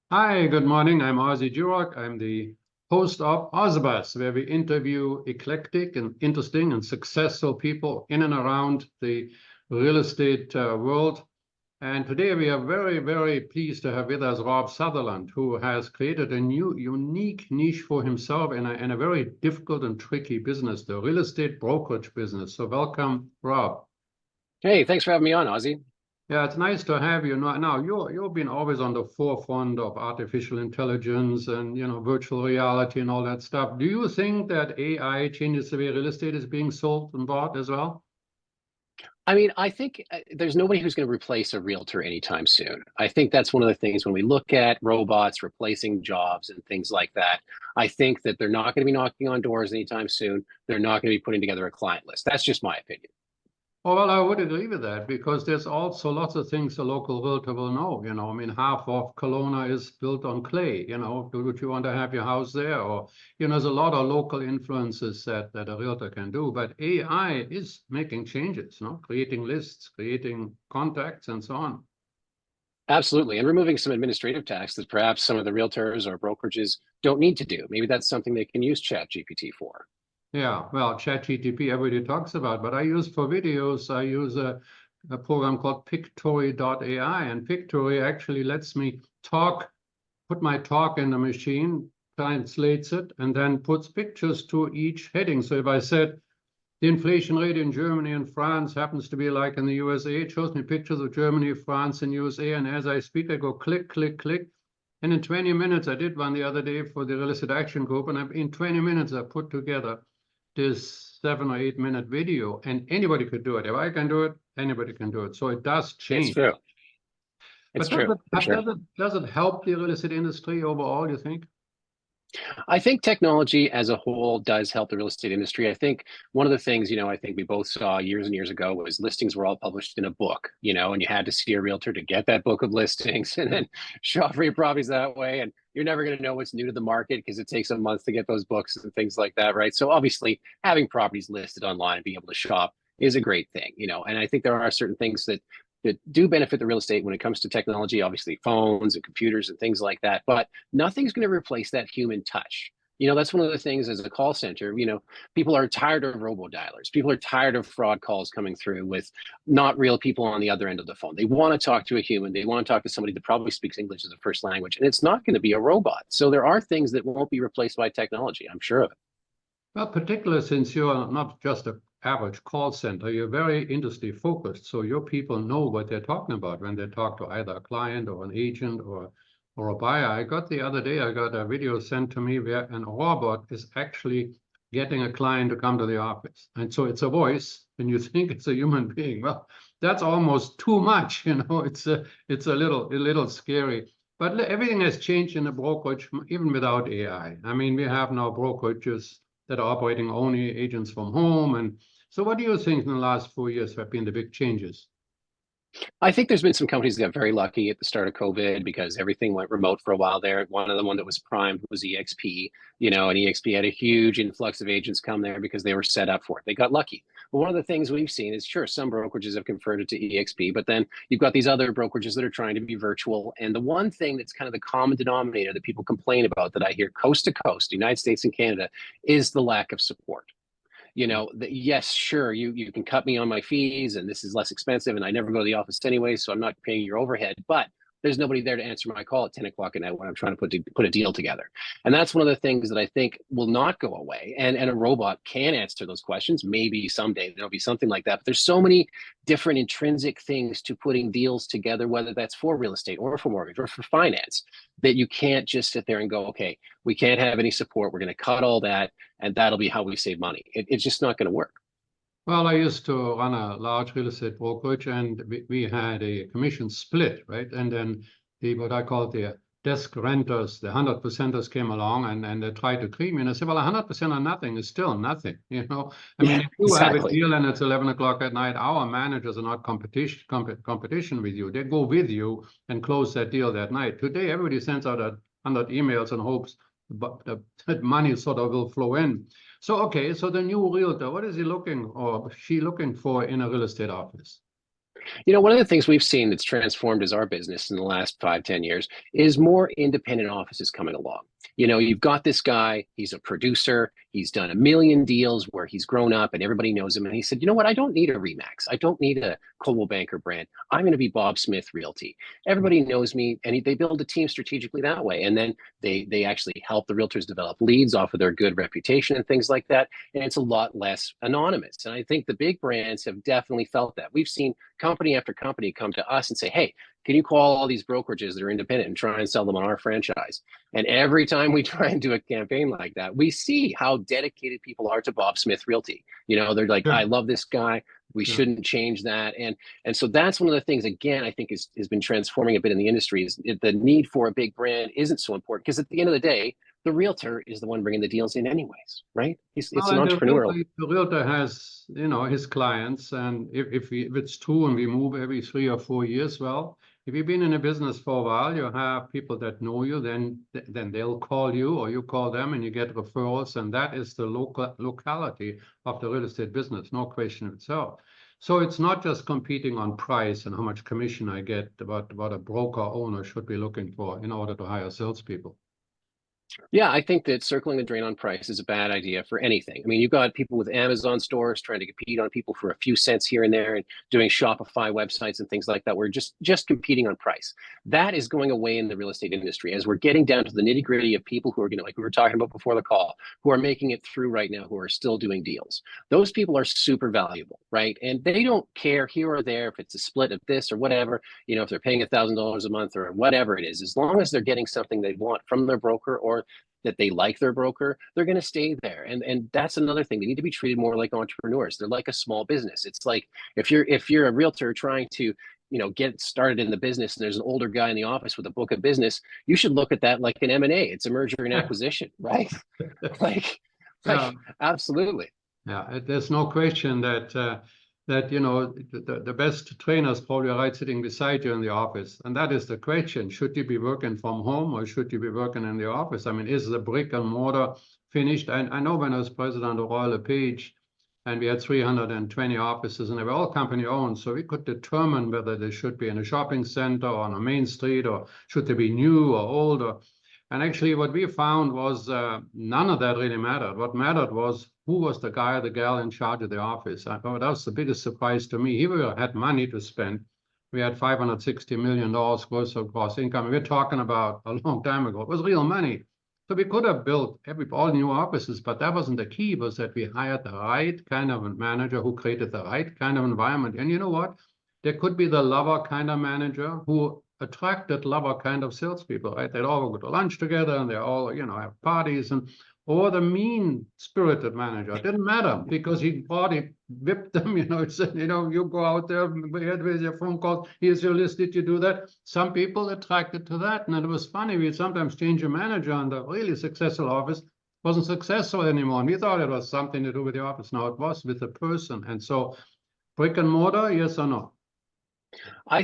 Hi, good morning. I'm Ozzie Jurock. I'm the host of Ablaze, where we interview eclectic and interesting and successful people in and around the real estate world. And today we are very, very pleased to have with us Rob Sutherland, who has created a new, unique niche for himself in a very difficult and tricky business, the real estate brokerage business. So welcome, Rob. Hey, thanks for having me on, Ozzie. Yeah, it's nice to have you. Now you've been always on the forefront of artificial intelligence and virtual reality and all that stuff. Do you think that AI changes the way real estate is being sold and bought as well? I mean, I think there's nobody who's going to replace a realtor anytime soon. I think that's one of the things when we look at robots replacing jobs and things like that. I think that they're not going to be knocking on doors anytime soon. They're not going to be putting together a client list. That's just my opinion. Oh, well, I would agree with that because there's also lots of things a local realtor will know. I mean, half of Kelowna is built on clay. Would you want to have your house there? Or, there's a lot of local influences that a realtor can do. But AI is making changes, creating lists, creating contacts, and so on. Absolutely. And removing some administrative tasks that perhaps some of the realtors or brokerages don't need to do. Maybe that's something they can use ChatGPT for. Yeah, well, ChatGPT everybody talks about, but I use for videos, I use a program called Pictory.ai, and Pictory actually lets me put my talk in the machine, translates it, and then puts pictures to each heading. So if I said the inflation rate in Germany and France happens to be like in the USA, it shows me pictures of Germany, France, and USA, and as I speak, I go click, click, click. And in 20 minutes, I did one the other day for the Real Estate Action Group, and in 20 minutes, I put together this 7 or 8 minute video, and anybody could do it. If I can do it, anybody can do it. So it does change. It's true. It's true. Does it help the real estate industry overall, you think? I think technology as a whole does help the real estate industry. I think one of the things, I think we both saw years and years ago was listings were all published in a book, and you had to see a realtor to get that book of listings and then shop for your properties that way. And you're never going to know what's new to the market because it takes a month to get those books and things like that, right? So obviously having properties listed online and being able to shop is a great thing, and I think there are certain things that do benefit the real estate when it comes to technology, obviously phones and computers and things like that, but nothing's going to replace that human touch. That's one of the things as a call center, people are tired of robo-dialers. People are tired of fraud calls coming through with not real people on the other end of the phone. They want to talk to a human. They want to talk to somebody that probably speaks English as a first language, and it's not going to be a robot. So there are things that won't be replaced by technology. I'm sure of it. Well, particularly since you're not just an average call center, you're very industry focused. So your people know what they're talking about when they talk to either a client or an agent or a buyer. The other day, I got a video sent to me where a robot is actually getting a client to come to the office. And so it's a voice, and you think it's a human being. Well, that's almost too much, it's a little scary. But everything has changed in the brokerage, even without AI. I mean, we have now brokerages that are operating only agents from home. And so what do you think in the last 4 years have been the big changes? I think there's been some companies that got very lucky at the start of COVID because everything went remote for a while there. One that was primed was EXP, and EXP had a huge influx of agents come there because they were set up for it. They got lucky. But one of the things we've seen is, sure, some brokerages have converted to EXP, but then you've got these other brokerages that are trying to be virtual. And the one thing that's kind of the common denominator that people complain about that I hear coast to coast, United States and Canada, is the lack of support. Yes, sure, you can cut me on my fees and this is less expensive and I never go to the office anyway, so I'm not paying your overhead, but there's nobody there to answer my call at 10 o'clock at night when I'm trying to put a deal together. And that's one of the things that I think will not go away. And a robot can answer those questions. Maybe someday there'll be something like that. But there's so many different intrinsic things to putting deals together, whether that's for real estate or for mortgage or for finance, that you can't just sit there and go, okay, we can't have any support. We're going to cut all that, and that'll be how we save money. It's just not going to work. Well, I used to run a large real estate brokerage, and we had a commission split, right? And then what I call the desk renters, the 100%ers came along and they tried to cream me. And I said, well, 100% of nothing is still nothing, I mean, if you have a deal and it's 11 o'clock at night, our managers are not competition with you. They go with you and close that deal that night. Today, everybody sends out 100 emails and hopes that money sort of will flow in. So, okay, so the new realtor, what is he looking or she looking for in a real estate office? You know, one of the things we've seen that's transformed as our business in the last 5, 10 years is more independent offices coming along. You know, you've got this guy, he's a producer, he's done a million deals where he's grown up and everybody knows him. And he said, you know what, I don't need a Remax. I don't need a Coldwell Banker brand. I'm going to be Bob Smith Realty. Everybody knows me, and they build a team strategically that way. And then they actually help the realtors develop leads off of their good reputation and things like that. And it's a lot less anonymous. And I think the big brands have definitely felt that. We've seen company after company come to us and say, hey, can you call all these brokerages that are independent and try and sell them on our franchise? And every time we try and do a campaign like that, we see how dedicated people are to Bob Smith Realty. You know, they're like, I love this guy. We shouldn't change that. And so that's one of the things, again, I think has been transforming a bit in the industry is the need for a big brand isn't so important because at the end of the day, the realtor is the one bringing the deals in anyways, right? It's an entrepreneurial. The realtor has, you know, his clients, and if it's true and we move every 3 or 4 years, well, if you've been in a business for a while, you have people that know you, then they'll call you or you call them and you get referrals, and that is the locality of the real estate business, no question of itself. So it's not just competing on price and how much commission I get, but what a broker owner should be looking for in order to hire salespeople. Yeah, I think that circling the drain on price is a bad idea for anything. I mean, you've got people with Amazon stores trying to compete on people for a few cents here and there and doing Shopify websites and things like that. We're just competing on price. That is going away in the real estate industry as we're getting down to the nitty gritty of people who are going to, like we were talking about before the call, who are making it through right now, who are still doing deals. Those people are super valuable, right? And they don't care here or there if it's a split of this or whatever, you know, if they're paying $1,000 a month or whatever it is, as long as they're getting something they want from their broker or that they like their broker, they're going to stay there. And that's another thing. They need to be treated more like entrepreneurs. They're like a small business. It's like if you're a realtor trying to, you know, get started in the business and there's an older guy in the office with a book of business, you should look at that like an M&A. It's a merger and acquisition, right? like absolutely. Yeah, there's no question that you know the best trainer is probably right sitting beside you in the office, and that is the question: should you be working from home or should you be working in the office? I mean, is the brick and mortar finished? And I know when I was president of Royal LePage, and we had 320 offices, and they were all company owned, so we could determine whether they should be in a shopping center or on a main street, or should they be new or older. And actually, what we found was none of that really mattered. What mattered was who was the guy or the gal in charge of the office. I thought that was the biggest surprise to me. Here we had money to spend. We had $560 million worth of gross income. We're talking about a long time ago. It was real money. So we could have built all new offices, but that wasn't the key. Was that we hired the right kind of a manager who created the right kind of environment. And you know what? There could be the lover kind of manager who attracted lover kind of salespeople, right? They'd all go to lunch together and they all, you know, have parties, and or the mean-spirited manager. It didn't matter because he whipped them, you know, said, you know, you go out there with your phone calls, here's your list, did you do that? Some people attracted to that, and it was funny, we'd sometimes change a manager and the really successful office wasn't successful anymore. And we thought it was something to do with the office. No, it was with the person. And so brick and mortar, yes or no? I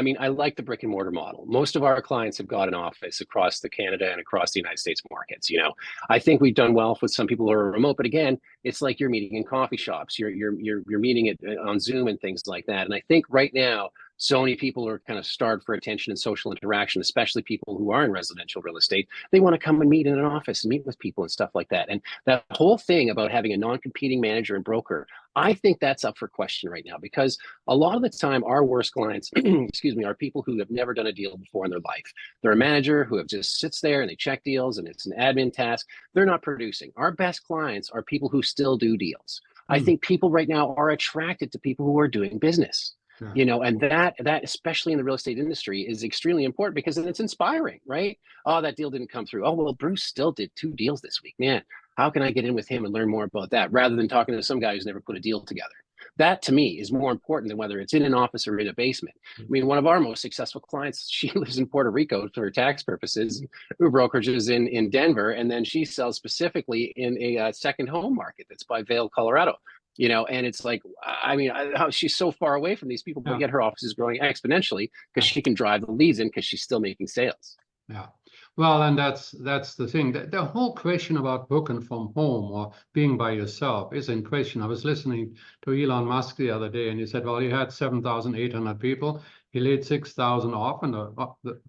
mean, I like the brick and mortar model. Most of our clients have got an office across the Canada and across the United States markets. You know, I think we've done well with some people who are remote, but again, it's like you're meeting in coffee shops, you're meeting it on Zoom and things like that. And I think right now, so many people are kind of starved for attention and social interaction, especially people who are in residential real estate. They want to come and meet in an office and meet with people and stuff like that. And that whole thing about having a non-competing manager and broker, I think that's up for question right now, because a lot of the time our worst clients, excuse me, are people who have never done a deal before in their life. They're a manager who have just sits there and they check deals and it's an admin task. They're not producing. Our best clients are people who still do deals. I think people right now are attracted to people who are doing business. Yeah. You know, and that especially in the real estate industry is extremely important because it's inspiring, right? Oh, that deal didn't come through. Oh, well, Bruce still did 2 deals this week. Man, how can I get in with him and learn more about that rather than talking to some guy who's never put a deal together? That to me is more important than whether it's in an office or in a basement. I mean, one of our most successful clients, she lives in Puerto Rico for tax purposes, brokerages in Denver, and then she sells specifically in a second home market that's by Vail, Colorado. You know, and it's like, I mean, she's so far away from these people, but yet her office is growing exponentially because she can drive the leads in because she's still making sales. Yeah. Well, and that's the thing. The whole question about working from home or being by yourself is in question. I was listening to Elon Musk the other day, and he said, well, he had 7,800 people. He laid 6,000 off, and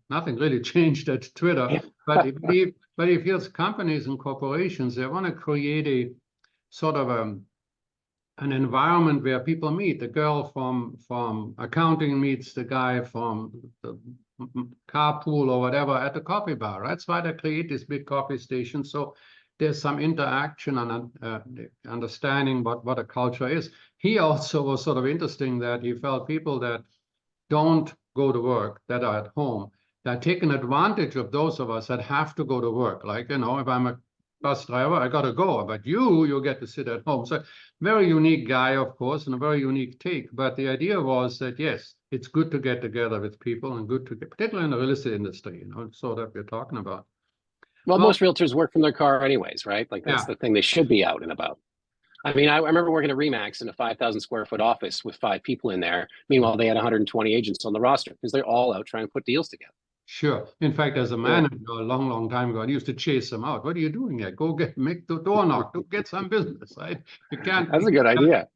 nothing really changed at Twitter. But he feels companies and corporations, they want to create a sort of an environment where people meet. The girl from accounting meets the guy from the carpool or whatever at the coffee bar. That's why they create this big coffee station. So there's some interaction and understanding what a culture is. He also was sort of interesting that he felt people that don't go to work, that are at home, they're taking advantage of those of us that have to go to work. Like, if I'm a bus driver, I got to go, but you get to sit at home. So very unique guy, of course, and a very unique take. But the idea was that, yes, it's good to get together with people and good to get, particularly in the real estate industry, sort of you're talking about. Well, most realtors work from their car anyways, right? Like that's the thing. They should be out and about. I mean, I remember working at Remax in a 5,000 square foot office with 5 people in there. Meanwhile, they had 120 agents on the roster because they're all out trying to put deals together. Sure. In fact, as a manager, a long time ago, I used to chase them out. What are you doing here? Go make the door knock. Go get some business, right? You can't. That's a good idea.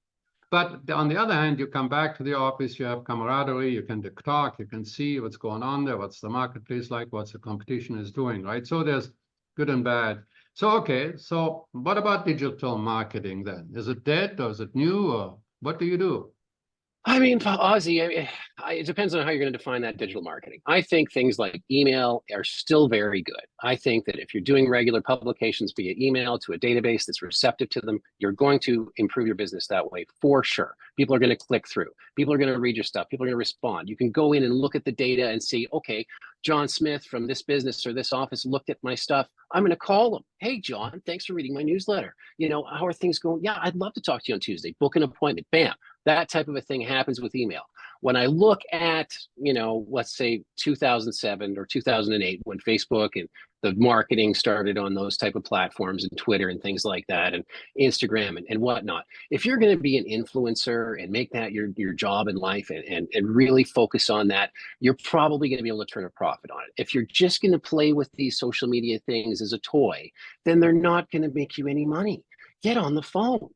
But on the other hand, you come back to the office, you have camaraderie, you can talk, you can see what's going on there, what's the marketplace like, what's the competition is doing, right? So there's good and bad. So, okay, so what about digital marketing then? Is it dead or is it new or what do you do? I mean, Ozzie, it depends on how you're going to define that digital marketing. I think things like email are still very good. I think that if you're doing regular publications via email to a database that's receptive to them, you're going to improve your business that way for sure. People are going to click through. People are going to read your stuff. People are going to respond. You can go in and look at the data and see, okay, John Smith from this business or this office looked at my stuff. I'm going to call him. Hey, John, thanks for reading my newsletter. How are things going? Yeah, I'd love to talk to you on Tuesday. Book an appointment. Bam. That type of a thing happens with email. When I look at, let's say 2007 or 2008, when Facebook and the marketing started on those type of platforms and Twitter and things like that and Instagram and whatnot, if you're going to be an influencer and make that your job in life and really focus on that, you're probably going to be able to turn a profit on it. If you're just going to play with these social media things as a toy, then they're not going to make you any money. Get on the phone.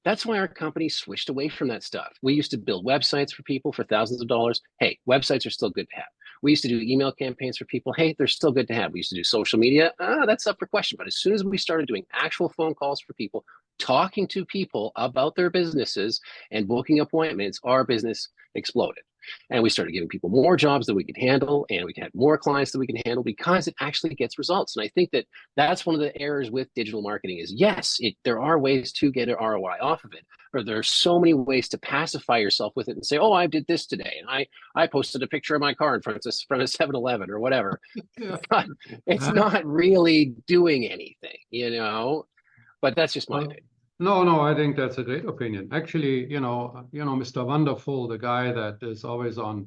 That's why our company switched away from that stuff. We used to build websites for people for thousands of dollars. Hey, websites are still good to have. We used to do email campaigns for people. Hey, they're still good to have. We used to do social media. That's up for question. But as soon as we started doing actual phone calls for people, talking to people about their businesses and booking appointments, our business exploded. And we started giving people more jobs that we could handle, and we can have more clients that we can handle because it actually gets results. And I think that that's one of the errors with digital marketing is, yes, there are ways to get an ROI off of it, but there are so many ways to pacify yourself with it and say, oh, I did this today. And I posted a picture of my car in front of 7-Eleven or whatever. But it's not really doing anything, but that's just my opinion. No, I think that's a great opinion. Actually, Mr. Wonderful, the guy that is always on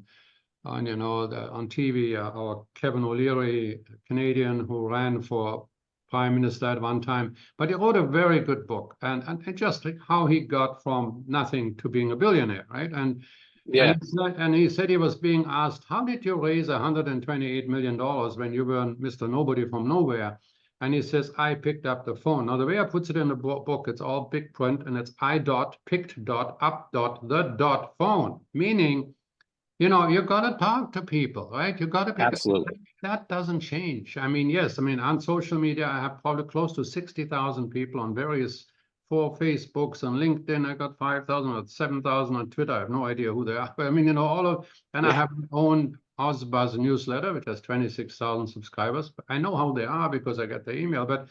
TV, our Kevin O'Leary, Canadian, who ran for prime minister at one time, but he wrote a very good book and just how he got from nothing to being a billionaire, right? And he said he was being asked, how did you raise $128 million when you were Mr. Nobody from nowhere? And he says, I picked up the phone. Now, the way I puts it in the book, it's all big print, and it's I.picked.up.the.phone, meaning, you got to talk to people, right? You got to be. Absolutely. That doesn't change. I mean, yes, on social media, I have probably close to 60,000 people on various 4 Facebooks. On LinkedIn, I got 5,000 or 7,000 on Twitter. I have no idea who they are. But I have my own Ozbuzz newsletter, which has 26,000 subscribers. I know how they are because I get the email, but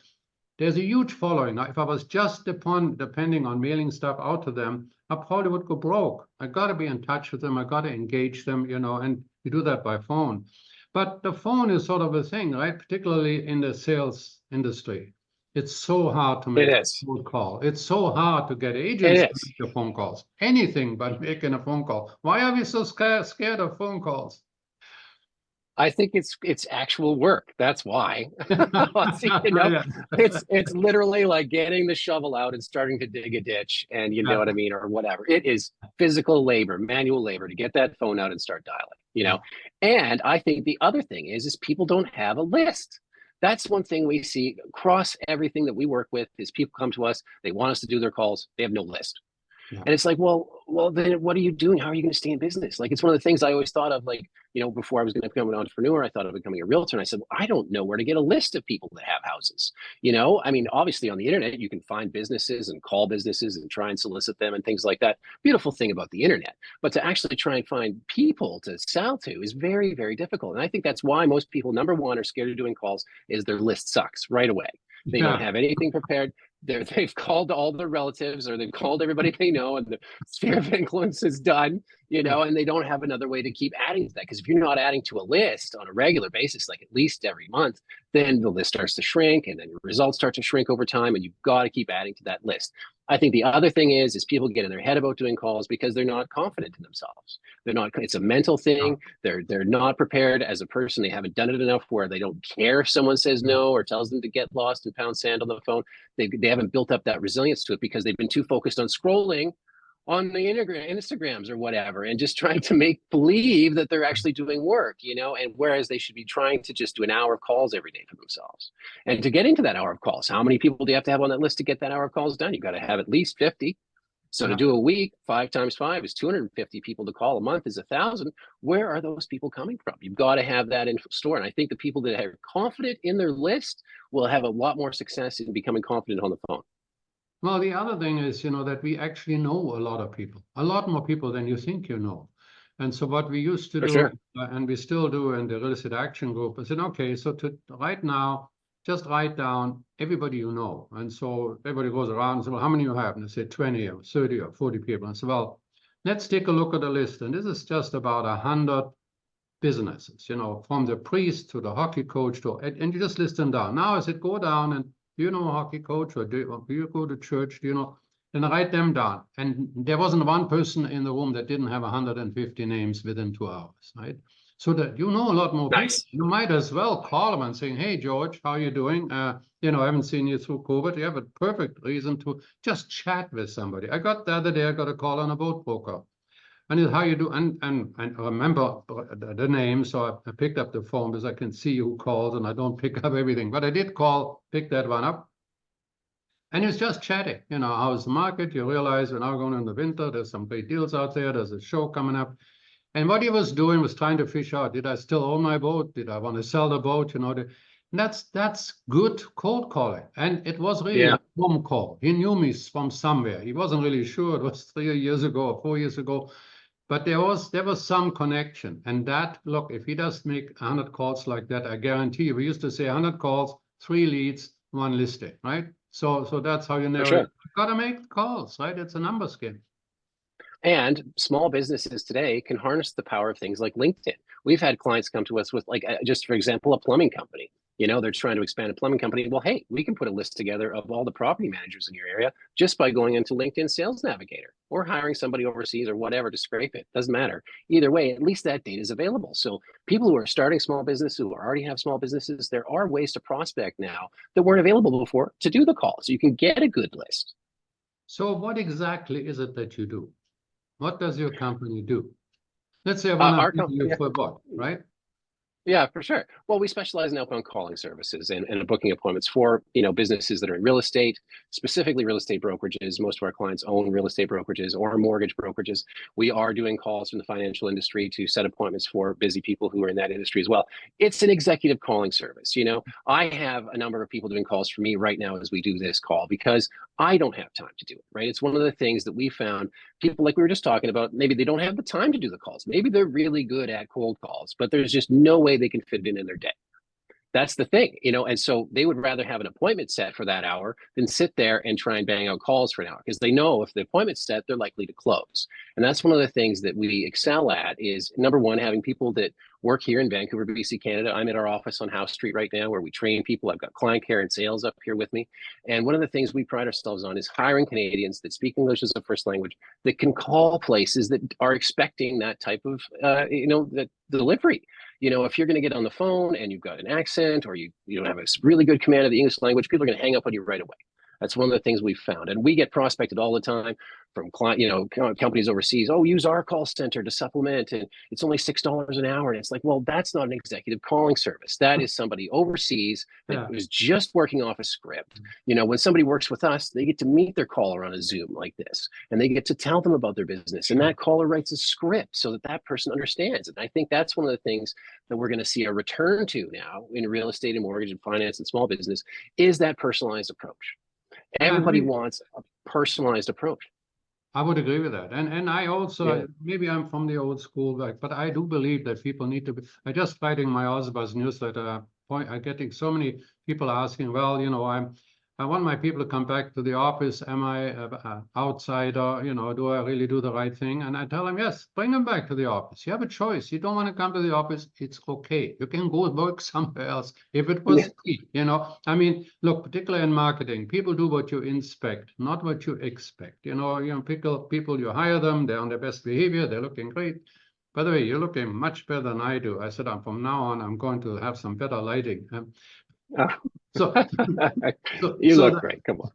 there's a huge following. Now, if I was just depending on mailing stuff out to them, I probably would go broke. I got to be in touch with them. I got to engage them, and you do that by phone. But the phone is sort of a thing, right? Particularly in the sales industry. It's so hard to make a phone call. It's so hard to get agents to make the phone calls. Anything but making a phone call. Why are we so scared of phone calls? I think it's actual work. That's why. It's literally like getting the shovel out and starting to dig a ditch, and you know what I mean, or whatever. It is physical labor, manual labor to get that phone out and start dialing. And I think the other thing is people don't have a list. That's one thing we see across everything that we work with is people come to us, they want us to do their calls, they have no list. Yeah. And it's like, well, then what are you doing? How are you going to stay in business? Like, it's one of the things I always thought of, like, before I was going to become an entrepreneur, I thought of becoming a realtor. And I said, well, I don't know where to get a list of people that have houses. I mean, obviously on the internet, you can find businesses and call businesses and try and solicit them and things like that. Beautiful thing about the internet. But to actually try and find people to sell to is very, very difficult. And I think that's why most people, number one, are scared of doing calls is their list sucks right away. They don't have anything prepared. They've called all their relatives or they've called everybody they know and the sphere of influence is done, and they don't have another way to keep adding to that. Because if you're not adding to a list on a regular basis, like at least every month, then the list starts to shrink and then your results start to shrink over time and you've got to keep adding to that list. I think the other thing is people get in their head about doing calls because they're not confident in themselves. It's a mental thing. They're not prepared as a person. They haven't done it enough where they don't care if someone says no or tells them to get lost and pound sand on the phone. They haven't built up that resilience to it because they've been too focused on scrolling on the Instagrams or whatever and just trying to make believe that they're actually doing work, and whereas they should be trying to just do an hour of calls every day for themselves. And to get into that hour of calls, how many people do you have to have on that list to get that hour of calls done? You got to have at least 50. So to do a week, 5 times 5 is 250 people to call. A month is 1,000. Where are those people coming from? You've got to have that in store. And I think the people that are confident in their list will have a lot more success in becoming confident on the phone. Well, the other thing is, that we actually know a lot of people, a lot more people than you think you know. And so what we used to do, and we still do in the Real Estate Action Group, I said, okay, so right now, just write down everybody you know. And so everybody goes around and says, well, how many you have? And they say 20 or 30 or 40 people. And I said, well, let's take a look at the list. And this is just about 100 businesses, from the priest to the hockey coach, and you just list them down. Now I said, go down and do you know a hockey coach or do you go to church? And write them down. And there wasn't one person in the room that didn't have 150 names within 2 hours, right? So that a lot more people. You might as well call them and say, hey, George, how are you doing? I haven't seen you through COVID. You have a perfect reason to just chat with somebody. The other day, I got a call on a boat broker. And it's how you do, and I remember the name, so I picked up the phone because I can see who calls and I don't pick up everything. But I did pick that one up. And it's just chatting, how's the market? You realize we're now going in the winter, there's some great deals out there, there's a show coming up. And what he was doing was trying to fish out, did I still own my boat? Did I want to sell the boat? That's good cold calling. And it was really a warm call. He knew me from somewhere. He wasn't really sure. It was 3 years ago or 4 years ago. But there was some connection. And look, if he does make 100 calls like that, I guarantee you, we used to say 100 calls, 3 leads, 1 listing, right? So that's how you know it. You've got to make calls, right? It's a numbers game. And small businesses today can harness the power of things like LinkedIn. We've had clients come to us with, like, just for example, a plumbing company. They're trying to expand a plumbing company. Well, hey, we can put a list together of all the property managers in your area just by going into LinkedIn Sales Navigator or hiring somebody overseas or whatever to scrape it. Doesn't matter. Either way, at least that data is available. So people who are starting small business, who already have small businesses, there are ways to prospect now that weren't available before to do the call. So you can get a good list. So what exactly is it that you do? What does your company do? Let's say I want to you for what, right? Yeah, for sure. Well, we specialize in outbound calling services and booking appointments for, businesses that are in real estate, specifically real estate brokerages. Most of our clients own real estate brokerages or mortgage brokerages. We are doing calls from the financial industry to set appointments for busy people who are in that industry as well. It's an executive calling service. I have a number of people doing calls for me right now as we do this call because I don't have time to do it, right? It's one of the things that we found. People, like we were just talking about, maybe they don't have the time to do the calls. Maybe they're really good at cold calls, but there's just no way they can fit it in their day. That's the thing, and so they would rather have an appointment set for that hour than sit there and try and bang out calls for an hour because they know if the appointment's set, they're likely to close. And that's one of the things that we excel at is, number one, having people that work here in Vancouver, BC, Canada. I'm at our office on House Street right now where we train people. I've got client care and sales up here with me. And one of the things we pride ourselves on is hiring Canadians that speak English as a first language that can call places that are expecting that type of, that delivery. If you're going to get on the phone and you've got an accent or you don't have a really good command of the English language, people are going to hang up on you right away. That's one of the things we've found. And we get prospected all the time from companies overseas. Oh, use our call center to supplement, and it's only $6 an hour. And it's like, well, that's not an executive calling service. That is somebody overseas that was just working off a script. When somebody works with us, they get to meet their caller on a Zoom like this, and they get to tell them about their business. And that caller writes a script so that person understands. And I think that's one of the things that we're going to see a return to now in real estate and mortgage and finance and small business is that personalized approach. Everybody wants a personalized approach. I would agree with that. And I also, maybe I'm from the old school, but I do believe that people need to be, I just writing my Ozzie newsletter, I'm getting so many people asking, well, I want my people to come back to the office. Am I an outsider? Do I really do the right thing? And I tell them, yes, bring them back to the office. You have a choice. You don't want to come to the office, it's okay. You can go work somewhere else if it was me, I mean, look, particularly in marketing, people do what you inspect, not what you expect. People, you hire them, they're on their best behavior, they're looking great. By the way, you're looking much better than I do. I said, from now on, I'm going to have some better lighting. So you look great. Come on.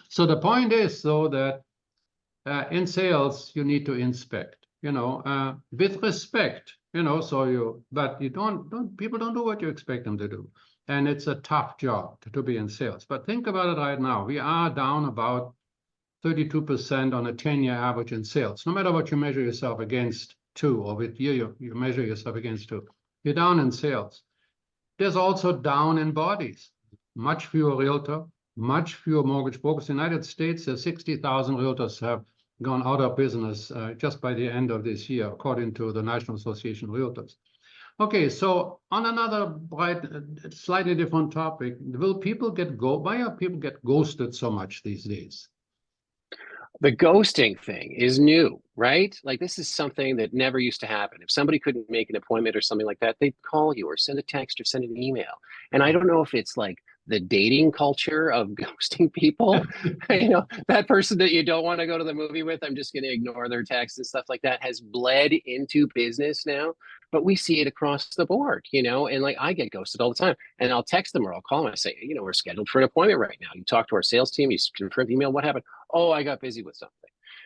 So the point is, though, that in sales you need to inspect, with respect, but you don't people don't do what you expect them to do, and it's a tough job to be in sales. But think about it right now. We are down about 32% on a 10-year average in sales. No matter what you measure yourself against to, or with you measure yourself against to, you're down in sales. There's also down in bodies. Much fewer realtor, much fewer mortgage brokers. In the United States, 60,000 realtors have gone out of business just by the end of this year, according to the National Association of Realtors. Okay, so on another bright, slightly different topic, why are people get ghosted so much these days? The ghosting thing is new, right? Like, this is something that never used to happen. If somebody couldn't make an appointment or something like that, they'd call you or send a text or send an email. And I don't know if it's like the dating culture of ghosting people. That person that you don't want to go to the movie with, I'm just going to ignore their texts and stuff like that, has bled into business now. But we see it across the board, and like, I get ghosted all the time, and I'll text them or I'll call them and say, we're scheduled for an appointment right now. You talk to our sales team, you confirm the email, what happened? Oh, I got busy with something.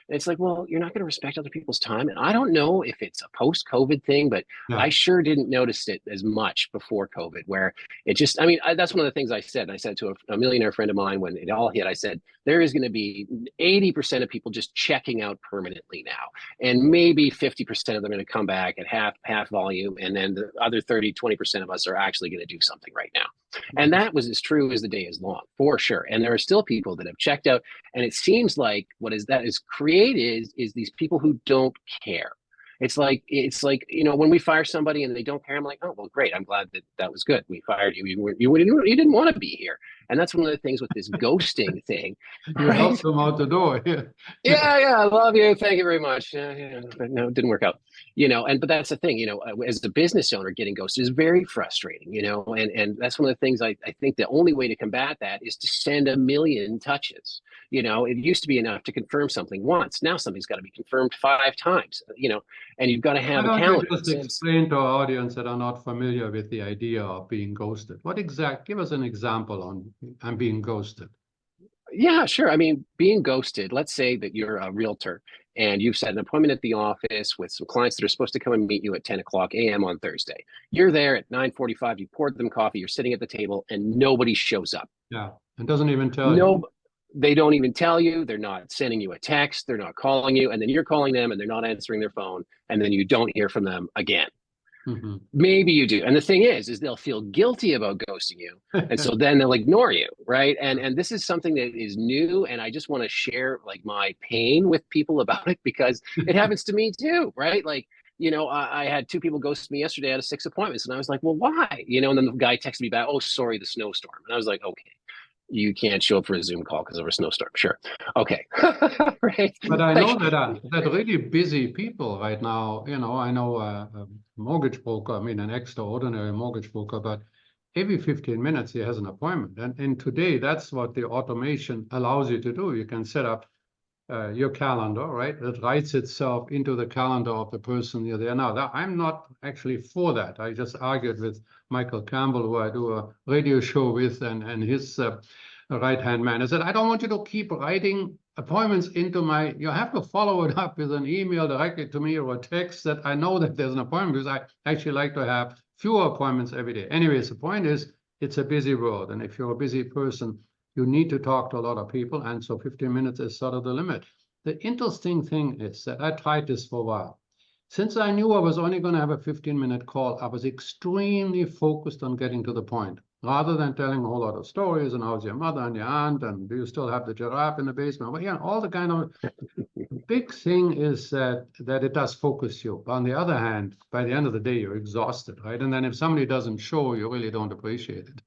And it's like, well, you're not going to respect other people's time. And I don't know if it's a post-COVID thing, but I sure didn't notice it as much before COVID, where it just, that's one of the things I said. And I said to a millionaire friend of mine when it all hit, I said, there is going to be 80% of people just checking out permanently now. And maybe 50% of them are going to come back at half volume. And then the other 20% of us are actually going to do something right now. And that was as true as the day is long, for sure. And there are still people that have checked out. And it seems like what is created is these people who don't care. It's like, when we fire somebody and they don't care, I'm like, oh, well, great. I'm glad that was good. We fired you. You didn't want to be here. And that's one of the things with this ghosting thing. You helped them out the door. Yeah, I love you. Thank you very much. But no, it didn't work out. But that's the thing, as a business owner, getting ghosted is very frustrating, and that's one of the things I think the only way to combat that is to send a million touches. It used to be enough to confirm something once. Now something's got to be confirmed 5 times, and you've got to have a calendar. Just explain to our audience that are not familiar with the idea of being ghosted. Give us an example on I'm being ghosted. Yeah, sure. Being ghosted, let's say that you're a realtor and you've set an appointment at the office with some clients that are supposed to come and meet you at 10 o'clock a.m. on Thursday. You're there at 9:45, you poured them coffee, you're sitting at the table, and nobody shows up. Yeah, and doesn't even tell you. They don't even tell you. They're not sending you a text. They're not calling you. And then you're calling them and they're not answering their phone. And then you don't hear from them again. Mm-hmm. Maybe you do. And the thing is they'll feel guilty about ghosting you. And so then they'll ignore you, right? And this is something that is new. And I just want to share my pain with people about it, because it happens to me too, right? I had 2 people ghost me yesterday out of 6 appointments. And I was like, well, why? And then the guy texted me back, oh, sorry, the snowstorm. And I was like, okay, you can't show up for a Zoom call because of a snowstorm. Sure. Okay. Right. But I know that really busy people right now, I know a mortgage broker, an extraordinary mortgage broker, but every 15 minutes he has an appointment. And today, that's what the automation allows you to do. You can set up your calendar, right? It writes itself into the calendar of the person you're there. Now, I'm not actually for that. I just argued with Michael Campbell, who I do a radio show with, and his right-hand man. I said, I don't want you to keep writing appointments into you have to follow it up with an email directly to me or a text that I know that there's an appointment, because I actually like to have fewer appointments every day. Anyways, the point is, it's a busy world. And if you're a busy person, you need to talk to a lot of people. And so 15 minutes is sort of the limit. The interesting thing is that I tried this for a while. Since I knew I was only going to have a 15-minute call, I was extremely focused on getting to the point, rather than telling a whole lot of stories and how's your mother and your aunt and do you still have the giraffe in the basement. Well, yeah, all the kind of big thing is that it does focus you. But on the other hand, by the end of the day, you're exhausted, right? And then if somebody doesn't show, you really don't appreciate it.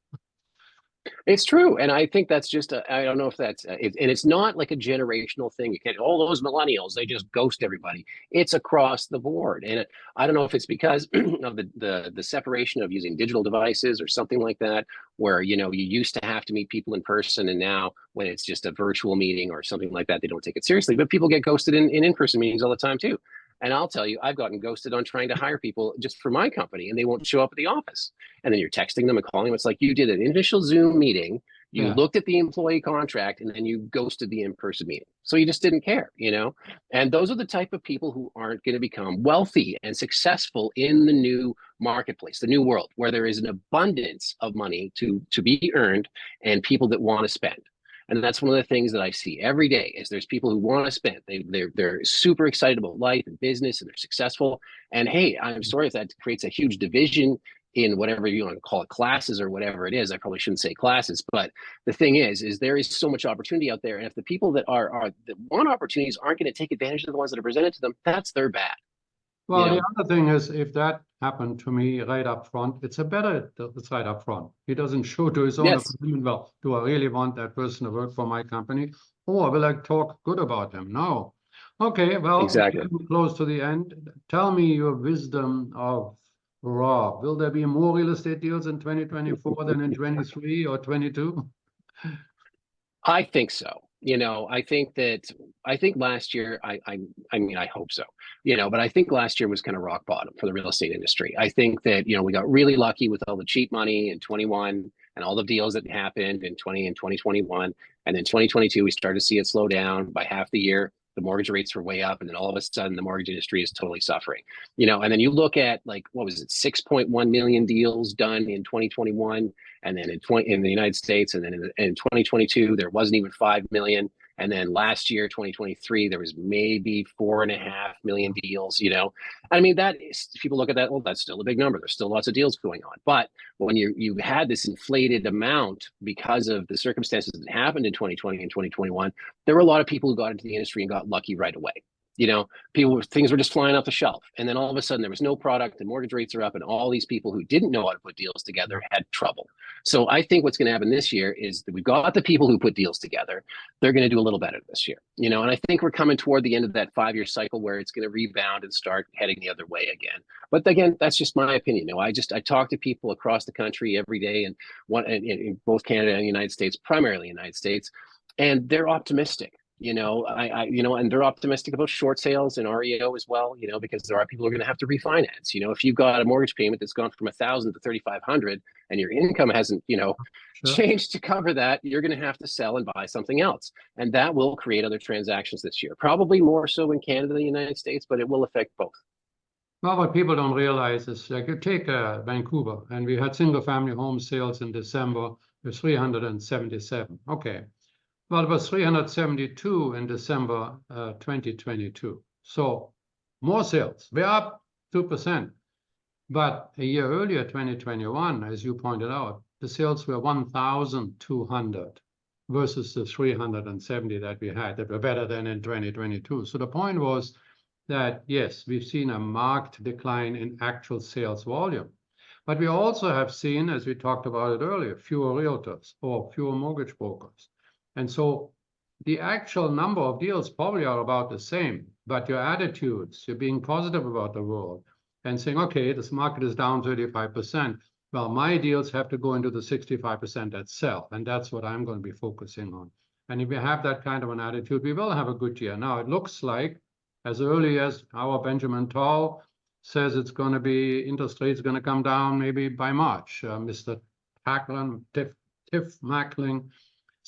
It's true, and I think that's just I don't know if that's and it's not like a generational thing. You can't, all those millennials, they just ghost everybody. It's across the board, and I don't know if it's because of the separation of using digital devices or something like that, where you used to have to meet people in person, and now when it's just a virtual meeting or something like that, they don't take it seriously. But people get ghosted in-person meetings all the time too. And I'll tell you, I've gotten ghosted on trying to hire people just for my company, and they won't show up at the office. And then you're texting them and calling them. It's like you did an initial Zoom meeting, you looked at the employee contract, and then you ghosted the in-person meeting. So you just didn't care, And those are the type of people who aren't going to become wealthy and successful in the new marketplace, the new world, where there is an abundance of money to be earned and people that want to spend. And that's one of the things that I see every day is there's people who want to spend. They're super excited about life and business, and they're successful. And hey, I'm sorry if that creates a huge division in whatever you want to call it, classes or whatever it is. I probably shouldn't say classes, but the thing is there is so much opportunity out there. And if the people that that want opportunities aren't going to take advantage of the ones that are presented to them, that's their bad. Well, the other thing is, if that happened to me right up front, it's right up front. He doesn't show to his own opinion, well, do I really want that person to work for my company? Or will I talk good about him? No. Okay, well, exactly. Close to the end. Tell me your wisdom of Rob. Will there be more real estate deals in 2024 than in 23 or 22? I think so. I think last year, I mean, I hope so, but I think last year was kind of rock bottom for the real estate industry. I think that, we got really lucky with all the cheap money in 21 and all the deals that happened in 20 and 2021. And then 2022, we started to see it slow down by half the year. The mortgage rates were way up. And then all of a sudden, the mortgage industry is totally suffering, and then you look at what was it, 6.1 million deals done in 2021. And then in the United States, and then in 2022, there wasn't even 5 million. And then last year, 2023, there was maybe 4.5 million deals, I mean, people look at that, well, that's still a big number. There's still lots of deals going on. But when you had this inflated amount because of the circumstances that happened in 2020 and 2021, there were a lot of people who got into the industry and got lucky right away. Things were just flying off the shelf. And then all of a sudden there was no product and mortgage rates are up, and all these people who didn't know how to put deals together had trouble. So I think what's going to happen this year is that we've got the people who put deals together. They're going to do a little better this year, and I think we're coming toward the end of that 5-year cycle where it's going to rebound and start heading the other way again. But again, that's just my opinion. I talk to people across the country every day, and in both Canada and the United States, primarily the United States, and they're optimistic. And they're optimistic about short sales and REO as well, because there are people who are going to have to refinance. If you've got a mortgage payment that's gone from 1,000 to 3,500 and your income hasn't, changed to cover that, you're going to have to sell and buy something else. And that will create other transactions this year, probably more so in Canada than the United States, but it will affect both. Well, what people don't realize is, like, you take Vancouver, and we had single family home sales in December with 377. Okay. Well, it was 372 in December 2022. So more sales. We're up 2%. But a year earlier, 2021, as you pointed out, the sales were 1,200 versus the 370 that we had that were better than in 2022. So the point was that, yes, we've seen a marked decline in actual sales volume. But we also have seen, as we talked about it earlier, fewer realtors or fewer mortgage brokers. And so the actual number of deals probably are about the same, but your attitudes, you're being positive about the world and saying, okay, this market is down 35%. Well, my deals have to go into the 65% that sell, and that's what I'm going to be focusing on. And if we have that kind of an attitude, we will have a good year. Now, it looks like as early as our Benjamin Tall says it's going to be, interest rates going to come down maybe by March. Mr. Tiff Mackling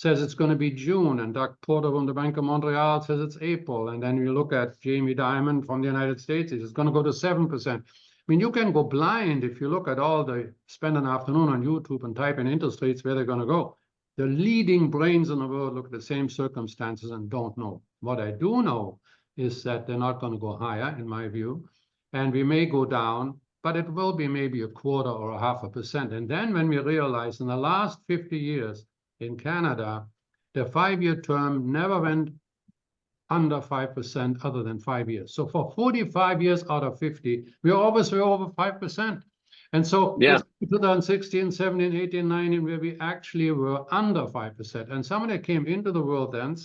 says it's going to be June, and Doug Porter from the Bank of Montreal says it's April. And then you look at Jamie Dimon from the United States, it's going to go to 7%. I mean, you can go blind if you look at all spend an afternoon on YouTube and type in interest rates where they're going to go. The leading brains in the world look at the same circumstances and don't know. What I do know is that they're not going to go higher, in my view, and we may go down, but it will be maybe 1/4 or 0.5%. And then when we realize in the last 50 years in Canada, the 5-year term never went under 5% other than 5 years. So for 45 years out of 50, we always were over 5%. And so yeah, 2016, 17, 18, 19, where we actually were under 5%. And some that came into the world then,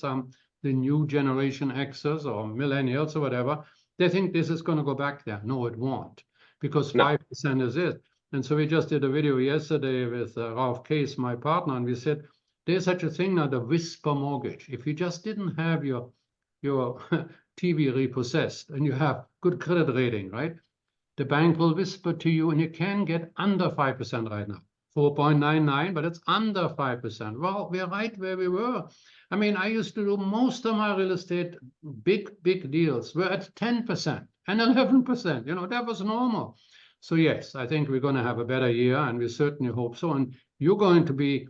the new generation Xers or millennials or whatever, they think this is going to go back there. No, it won't, because 5% is it. And so we just did a video yesterday with Ralph Case, my partner, and we said, there's such a thing now, the whisper mortgage. If you just didn't have your TV repossessed and you have good credit rating, right? The bank will whisper to you, and you can get under 5% right now, 4.99, but it's under 5%. Well, we're right where we were. I mean, I used to do most of my real estate, big deals were at 10% and 11%. You know, that was normal. So yes, I think we're going to have a better year, and we certainly hope so. And you're going to be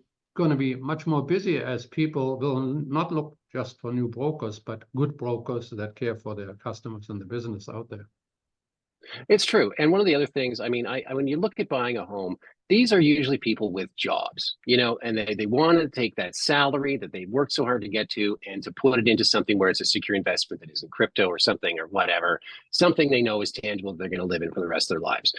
much more busy, as people will not look just for new brokers, but good brokers that care for their customers and the business out there. It's true. And one of the other things, I mean, when you look at buying a home, these are usually people with jobs, you know, and they want to take that salary that they worked so hard to get to and to put it into something where it's a secure investment that isn't crypto or something or whatever, something they know is tangible, they're going to live in for the rest of their lives.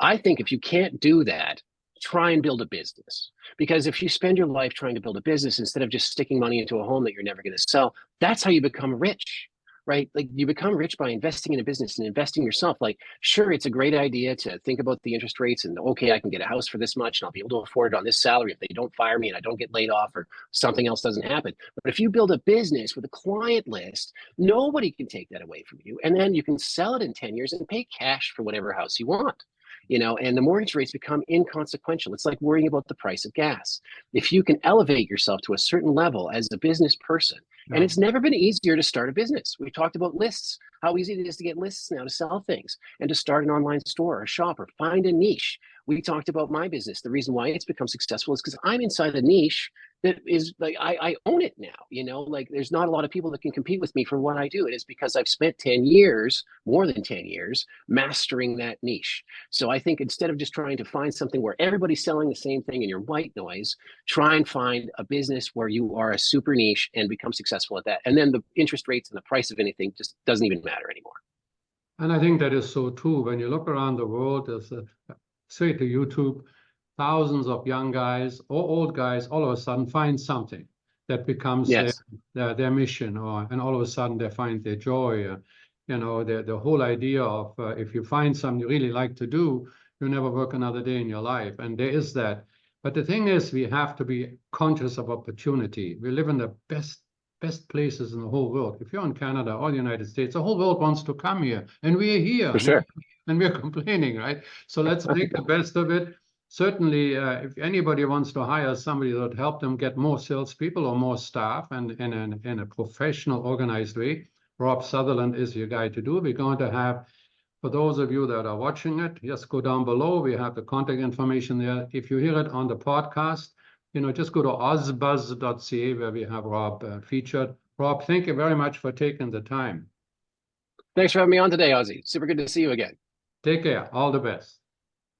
I think if you can't do that, try and build a business. Because if you spend your life trying to build a business instead of just sticking money into a home that you're never going to sell, that's how you become rich. Right? Like, you become rich by investing in a business and investing yourself. Like, sure, it's a great idea to think about the interest rates and, okay, I can get a house for this much and I'll be able to afford it on this salary if they don't fire me and I don't get laid off or something else doesn't happen. But if you build a business with a client list, nobody can take that away from you. And then you can sell it in 10 years and pay cash for whatever house you want. You know, and the mortgage rates become inconsequential. It's like worrying about the price of gas. If you can elevate yourself to a certain level as a business person, and it's never been easier to start a business. We talked about lists, how easy it is to get lists now to sell things and to start an online store or a shop or find a niche. We talked about my business. The reason why it's become successful is because I'm inside a niche that is like, I own it now, you know, like there's not a lot of people that can compete with me for what I do. It is because I've spent 10 years, more than 10 years, mastering that niche. So I think instead of just trying to find something where everybody's selling the same thing and you're white noise, try and find a business where you are a super niche and become successful at that. And then the interest rates and the price of anything just doesn't even matter anymore. And I think that is so true. When you look around the world, there's say to YouTube, thousands of young guys or old guys all of a sudden find something that becomes their mission, and all of a sudden they find their joy. You know, the whole idea of if you find something you really like to do, you never work another day in your life. And there is that. But the thing is, we have to be conscious of opportunity. We live in the best places in the whole world. If you're in Canada or the United States, the whole world wants to come here, and we're here. For sure. And we're complaining, right? So let's make the best of it. Certainly, if anybody wants to hire somebody that would help them get more salespeople or more staff and in a professional, organized way, Rob Sutherland is your guy to do. We're going to have, for those of you that are watching it, just go down below. We have the contact information there. If you hear it on the podcast, you know, just go to ozbuzz.ca where we have Rob featured. Rob, thank you very much for taking the time. Thanks for having me on today, Ozzie. Super good to see you again. Take care. All the best.